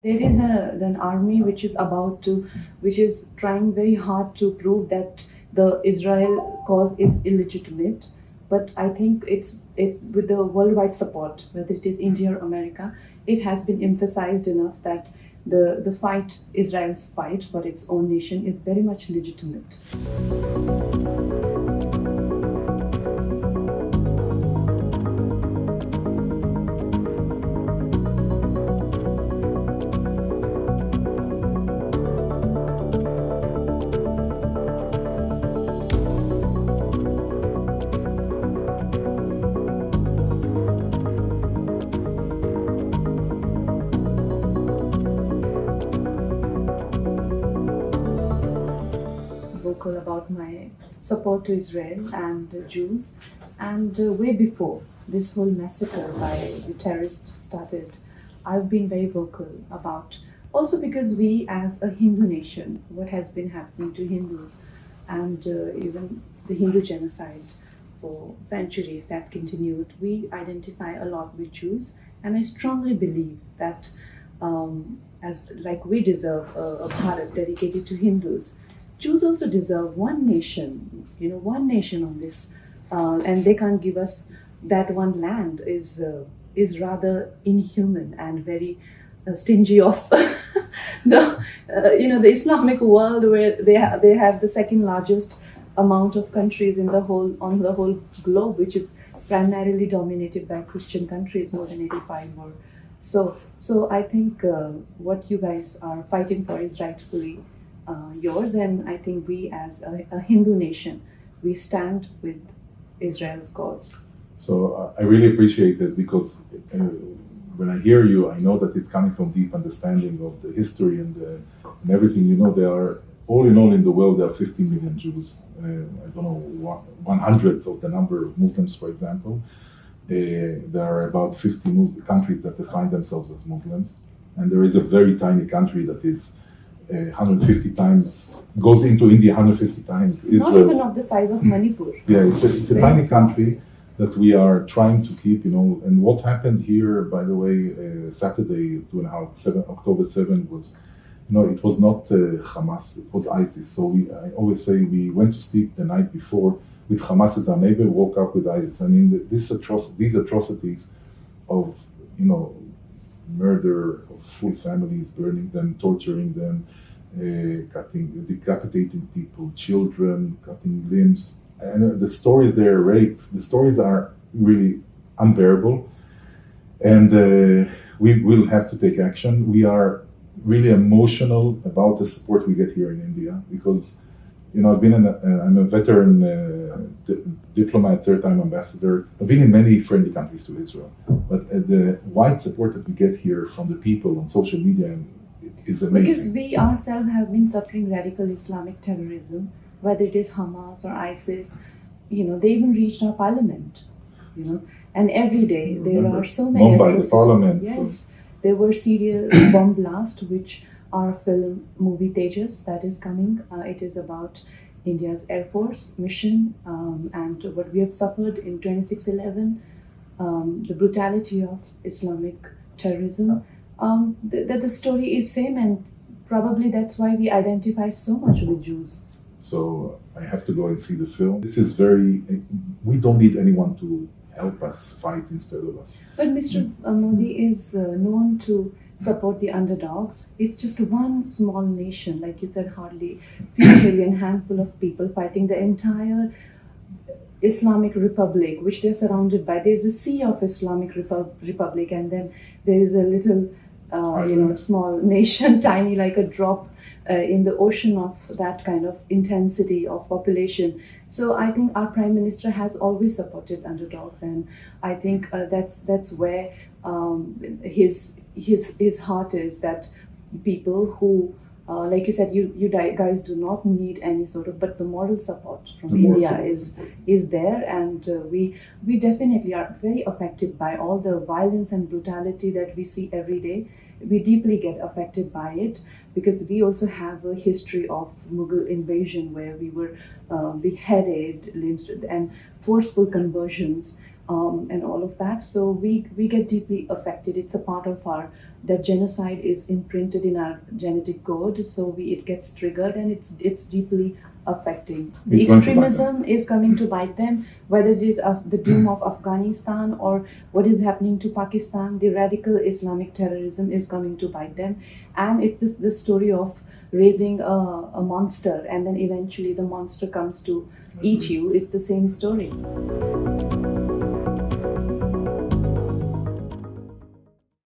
There is an army which is trying very hard to prove that the Israel cause is illegitimate. But I think with the worldwide support, whether it is India or America, it has been emphasized enough that the fight, Israel's fight for its own nation, is very much legitimate. Vocal about my support to Israel and the Jews. And way before this whole massacre by the terrorists started, I've been very vocal about, also because we as a Hindu nation, what has been happening to Hindus and even the Hindu genocide for centuries that continued, we identify a lot with Jews. And I strongly believe that as like we deserve a Bharat dedicated to Hindus, Jews also deserve one nation, one nation on this, and they can't give us that one land is rather inhuman and very stingy of the Islamic world, where they have the second largest amount of countries on the whole globe, which is primarily dominated by Christian countries, more than 85 or so. So I think what you guys are fighting for is rightfully yours, and I think we as a Hindu nation, we stand with Israel's cause. So I really appreciate it, because when I hear you, I know that it's coming from deep understanding of the history and everything. There are, all in all in the world, there are 50 million Jews. I don't know, 100th of the number of Muslims, for example. There are about 50 countries that define themselves as Muslims. And there is a very tiny country that is 150 times, goes into India 150 times. Israel. Not even of the size of Manipur. Yeah, it's a tiny country that we are trying to keep, And what happened here, by the way, Saturday, October 7 was, it was not Hamas, it was ISIS. So I always say we went to sleep the night before with Hamas as our neighbor, woke up with ISIS. I mean, these atrocities of, murder of full families, burning them, torturing them, decapitating people, children, cutting limbs. And the stories there, rape, the stories are really unbearable. And we will have to take action. We are really emotional about the support we get here in India, because, I'm a veteran diplomat, third-time ambassador. I've been in many friendly countries to Israel, but the wide support that we get here from the people on social media is amazing. Because we ourselves have been suffering radical Islamic terrorism, whether it is Hamas or ISIS. They even reached our parliament, and every day there are so many bombed by the parliament. Yes, there were serious bomb blasts, which our movie Tejas that is coming. It is about India's Air Force mission and what we have suffered in 26/11, the brutality of Islamic terrorism. The story is same, and probably that's why we identify so much with Jews. So I have to go and see the film. This is we don't need anyone to help us fight instead of us. But Mr. Modi is known to support the underdogs. It's just one small nation, like you said, hardly few million, handful of people fighting the entire Islamic Republic, which they're surrounded by. There's a sea of Islamic Republic, and then there is a little, small nation, tiny like a drop in the ocean of that kind of intensity of population. So I think our Prime Minister has always supported underdogs, and I think that's where his heart is, that people who, like you said, you guys do not need any sort of, but the moral support from India is there, and we definitely are very affected by all the violence and brutality that we see every day. We deeply get affected by it, because we also have a history of Mughal invasion, where we were beheaded, limbs, and forceful conversions, and all of that. So we get deeply affected. It's a part of our that genocide is imprinted in our genetic code, so it gets triggered, and it's deeply affecting. The It's going to bite them. extremism is coming to bite them, whether it is the doom of Afghanistan or what is happening to Pakistan. The radical Islamic terrorism is coming to bite them, and it's this story of raising a monster, and then eventually the monster comes to eat you. It's the same story.